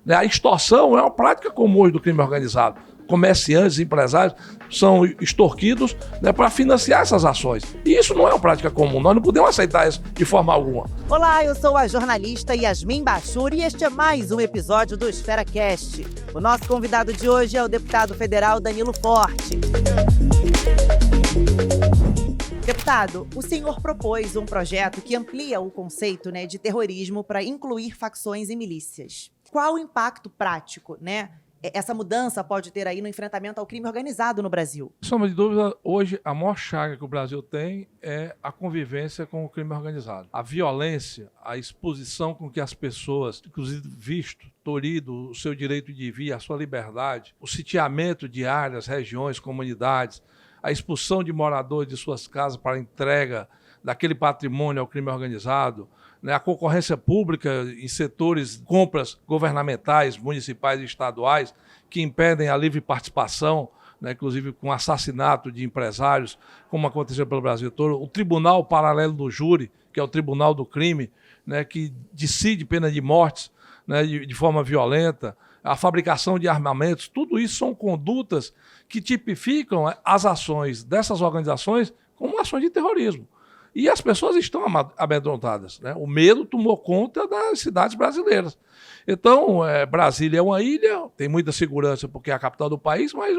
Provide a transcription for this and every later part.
né? A extorsão é uma prática comum hoje do crime organizado. Comerciantes, empresários são extorquidos, né, para financiar essas ações. E isso não é uma prática comum, nós não podemos aceitar isso de forma alguma. Olá, eu sou a jornalista Yasmin Bachur e este é mais um episódio do EsferaCast. O nosso convidado de hoje é o deputado federal Danilo Forte. Deputado, o senhor propôs um projeto que amplia o conceito, né, de terrorismo para incluir facções e milícias. Qual o impacto prático, né, essa mudança pode ter aí no enfrentamento ao crime organizado no Brasil? Sem sombra de dúvida, hoje a maior chaga que o Brasil tem é a convivência com o crime organizado. A violência, a exposição com que as pessoas, inclusive visto, torido o seu direito de vir, a sua liberdade, o sitiamento de áreas, regiões, comunidades, a expulsão de moradores de suas casas para entrega daquele patrimônio ao crime organizado, né, a concorrência pública em setores de compras governamentais, municipais e estaduais, que impedem a livre participação, né, inclusive com assassinato de empresários, como aconteceu pelo Brasil todo, o tribunal paralelo do júri, que é o tribunal do crime, né, que decide pena de mortes, né, de forma violenta, a fabricação de armamentos, tudo isso são condutas que tipificam as ações dessas organizações como ações de terrorismo. E as pessoas estão amedrontadas, né? O medo tomou conta das cidades brasileiras. Então, Brasília é uma ilha, tem muita segurança porque é a capital do país, mas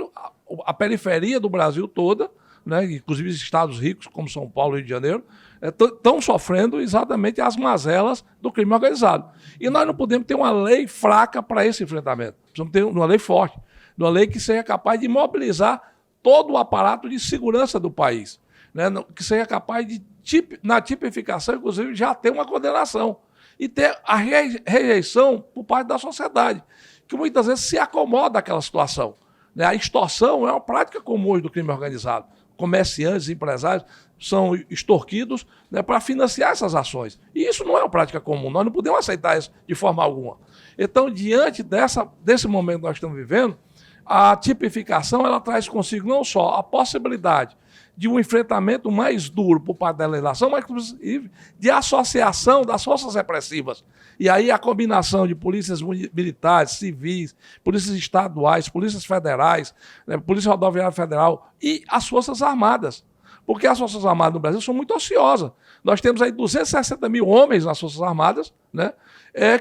a periferia do Brasil toda, né, inclusive os estados ricos, como São Paulo e Rio de Janeiro, estão sofrendo exatamente as mazelas do crime organizado. E nós não podemos ter uma lei fraca para esse enfrentamento. Precisamos ter uma lei forte, uma lei que seja capaz de mobilizar todo o aparato de segurança do país, né, que seja capaz de, na tipificação, inclusive, já ter uma condenação e ter a rejeição por parte da sociedade, que muitas vezes se acomoda àquela situação, né? A extorsão é uma prática comum hoje do crime organizado. Comerciantes, empresários são extorquidos, né, para financiar essas ações. E isso não é uma prática comum, nós não podemos aceitar isso de forma alguma. Então, diante desse momento que nós estamos vivendo, a tipificação ela traz consigo não só a possibilidade de um enfrentamento mais duro por parte da legislação, mas inclusive de associação das forças repressivas. E aí a combinação de polícias militares, civis, polícias estaduais, polícias federais, né, Polícia Rodoviária Federal e as Forças Armadas. Porque as Forças Armadas no Brasil são muito ociosas. Nós temos aí 260 mil homens nas Forças Armadas, né,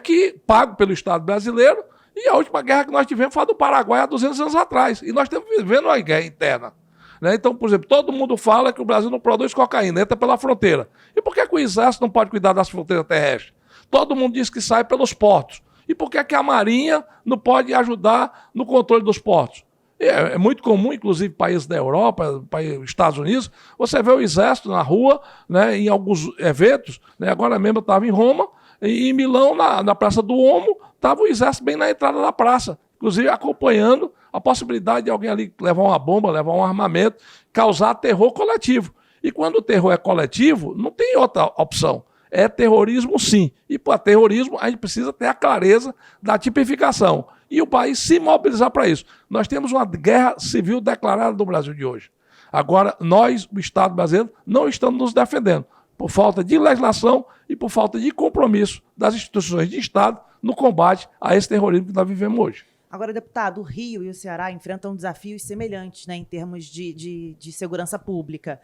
que pagam pelo Estado brasileiro, e a última guerra que nós tivemos foi a do Paraguai há 200 anos atrás. E nós estamos vivendo uma guerra interna. Né? Então, por exemplo, todo mundo fala que o Brasil não produz cocaína, entra pela fronteira. E por que o Exército não pode cuidar das fronteiras terrestres? Todo mundo diz que sai pelos portos. E por que a Marinha não pode ajudar no controle dos portos? É muito comum, inclusive países da Europa, Estados Unidos, você vê o Exército na rua, né, em alguns eventos. Né? Agora mesmo eu estava em Roma, e em Milão, na Praça do Omo, estava o Exército bem na entrada da praça, inclusive acompanhando a possibilidade de alguém ali levar uma bomba, levar um armamento, causar terror coletivo. E quando o terror é coletivo, não tem outra opção. É terrorismo, sim. E para terrorismo, a gente precisa ter a clareza da tipificação. E o país se mobilizar para isso. Nós temos uma guerra civil declarada no Brasil de hoje. Agora, nós, o Estado brasileiro, não estamos nos defendendo por falta de legislação e por falta de compromisso das instituições de Estado no combate a esse terrorismo que nós vivemos hoje. Agora, deputado, o Rio e o Ceará enfrentam desafios semelhantes, né, em termos de segurança pública.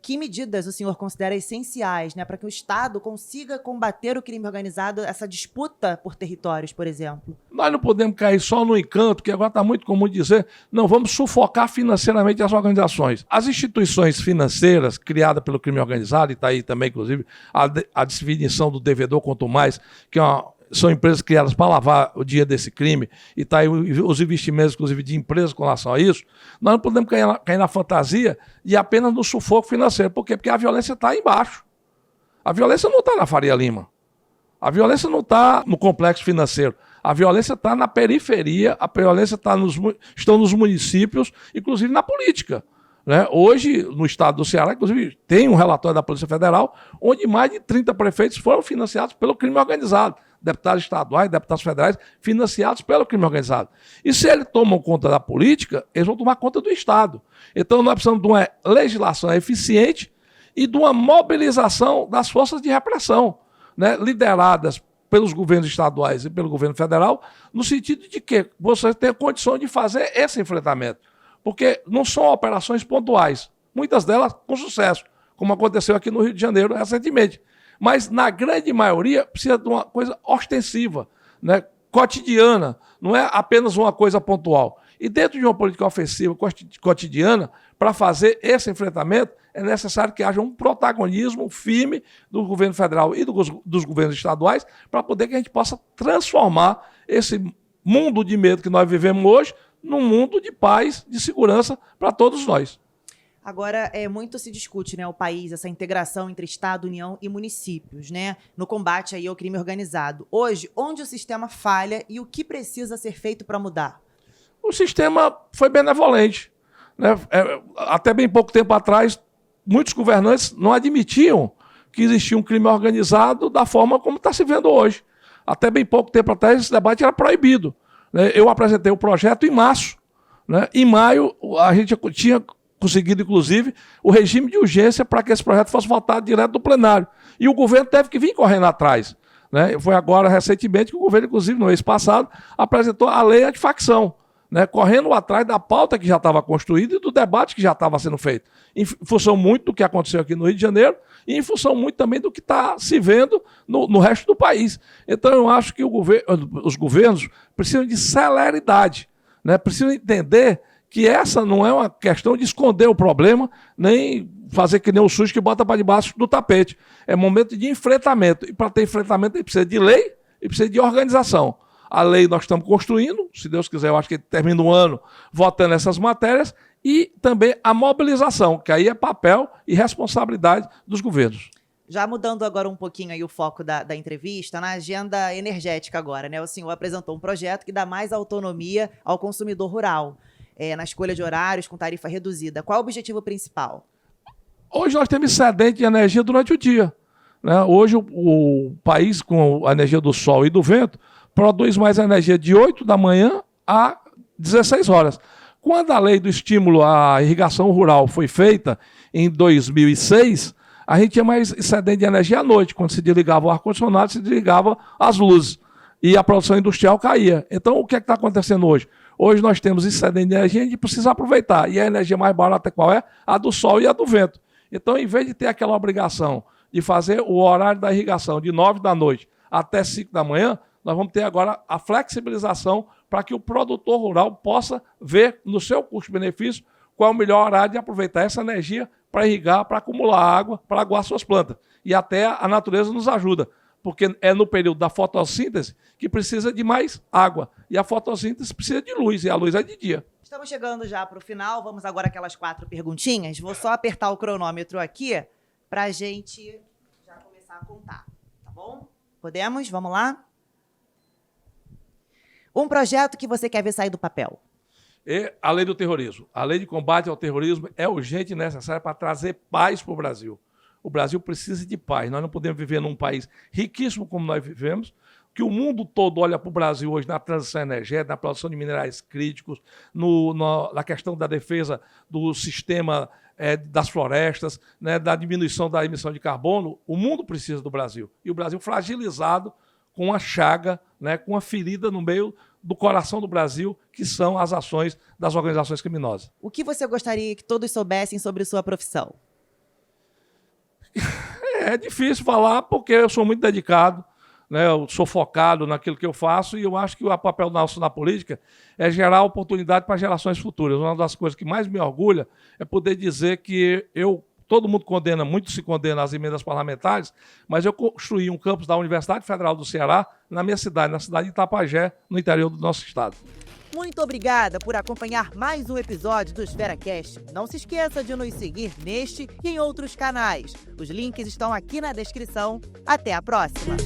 Que medidas o senhor considera essenciais, né, para que o Estado consiga combater o crime organizado, essa disputa por territórios, por exemplo? Nós não podemos cair só no encanto, que agora está muito comum dizer, não, vamos sufocar financeiramente as organizações. As instituições financeiras criadas pelo crime organizado, e está aí também, inclusive, a definição do devedor quanto mais, que é são empresas criadas para lavar o dinheiro desse crime, e está aí os investimentos, inclusive, de empresas com relação a isso, nós não podemos cair na fantasia de apenas no sufoco financeiro. Por quê? Porque a violência está embaixo. A violência não está na Faria Lima. A violência não está no complexo financeiro. A violência está na periferia, a violência estão nos municípios, inclusive na política. Né? Hoje, no estado do Ceará, inclusive, tem um relatório da Polícia Federal, onde mais de 30 prefeitos foram financiados pelo crime organizado. Deputados estaduais, deputados federais, financiados pelo crime organizado. E se eles tomam conta da política, eles vão tomar conta do Estado. Então nós precisamos de uma legislação eficiente e de uma mobilização das forças de repressão, né, lideradas pelos governos estaduais e pelo governo federal, no sentido de que você tem condição de fazer esse enfrentamento. Porque não são operações pontuais, muitas delas com sucesso, como aconteceu aqui no Rio de Janeiro recentemente. Mas, na grande maioria, precisa de uma coisa ostensiva, né, cotidiana, não é apenas uma coisa pontual. E dentro de uma política ofensiva cotidiana, para fazer esse enfrentamento, é necessário que haja um protagonismo firme do governo federal e dos governos estaduais, para poder que a gente possa transformar esse mundo de medo que nós vivemos hoje num mundo de paz, de segurança para todos nós. Agora, muito se discute, né, o país, essa integração entre Estado, União e municípios, né, no combate aí ao crime organizado. Hoje, onde o sistema falha e o que precisa ser feito para mudar? O sistema foi benevolente, né? Até bem pouco tempo atrás, muitos governantes não admitiam que existia um crime organizado da forma como está se vendo hoje. Até bem pouco tempo atrás, esse debate era proibido, né? Eu apresentei o projeto em março, né? Em maio, a gente tinha conseguido, inclusive, o regime de urgência para que esse projeto fosse votado direto do plenário. E o governo teve que vir correndo atrás, né? Foi agora, recentemente, que o governo, inclusive, no mês passado, apresentou a lei antifacção, né, correndo atrás da pauta que já estava construída e do debate que já estava sendo feito. Em função muito do que aconteceu aqui no Rio de Janeiro e em função muito também do que está se vendo no resto do país. Então, eu acho que os governos precisam de celeridade, né, precisam entender que essa não é uma questão de esconder o problema, nem fazer que nem o sujo que bota para debaixo do tapete. É momento de enfrentamento. E para ter enfrentamento, ele precisa de lei e precisa de organização. A lei nós estamos construindo, se Deus quiser, eu acho que termina o ano votando essas matérias, e também a mobilização, que aí é papel e responsabilidade dos governos. Já mudando agora um pouquinho aí o foco da entrevista, na agenda energética agora, né? O senhor apresentou um projeto que dá mais autonomia ao consumidor rural, na escolha de horários com tarifa reduzida. Qual é o objetivo principal? Hoje nós temos excedente de energia durante o dia, né? Hoje o país, com a energia do sol e do vento, produz mais energia de 8 da manhã a 16 horas. Quando a lei do estímulo à irrigação rural foi feita, em 2006, a gente tinha mais excedente de energia à noite. Quando se desligava o ar-condicionado, se desligava as luzes. E a produção industrial caía. Então, o que é que está acontecendo hoje? Hoje nós temos excedente de energia, a gente precisa aproveitar. E a energia mais barata qual é? A do sol e a do vento. Então, em vez de ter aquela obrigação de fazer o horário da irrigação de 9 da noite até 5 da manhã, nós vamos ter agora a flexibilização para que o produtor rural possa ver no seu custo-benefício qual é o melhor horário de aproveitar essa energia para irrigar, para acumular água, para aguar suas plantas. E até a natureza nos ajuda, porque é no período da fotossíntese que precisa de mais água. E a fotossíntese precisa de luz, e a luz é de dia. Estamos chegando já para o final, vamos agora aquelas 4 perguntinhas. Vou só apertar o cronômetro aqui para a gente já começar a contar, tá bom? Podemos? Vamos lá? Um projeto que você quer ver sair do papel? A lei do terrorismo. A lei de combate ao terrorismo é urgente e necessária para trazer paz para o Brasil. O Brasil precisa de paz. Nós não podemos viver num país riquíssimo como nós vivemos, que o mundo todo olha para o Brasil hoje na transição energética, na produção de minerais críticos, na questão da defesa do sistema das florestas, né, da diminuição da emissão de carbono. O mundo precisa do Brasil. E o Brasil fragilizado com uma chaga, né, com uma ferida no meio do coração do Brasil, que são as ações das organizações criminosas. O que você gostaria que todos soubessem sobre sua profissão? É difícil falar, porque eu sou muito dedicado, né, eu sou focado naquilo que eu faço, e eu acho que o papel nosso na política é gerar oportunidade para gerações futuras. Uma das coisas que mais me orgulha é poder dizer que todo mundo condena, muito se condena as emendas parlamentares, mas eu construí um campus da Universidade Federal do Ceará na minha cidade, na cidade de Itapajé, no interior do nosso estado. Muito obrigada por acompanhar mais um episódio do EsferaCast. Não se esqueça de nos seguir neste e em outros canais. Os links estão aqui na descrição. Até a próxima!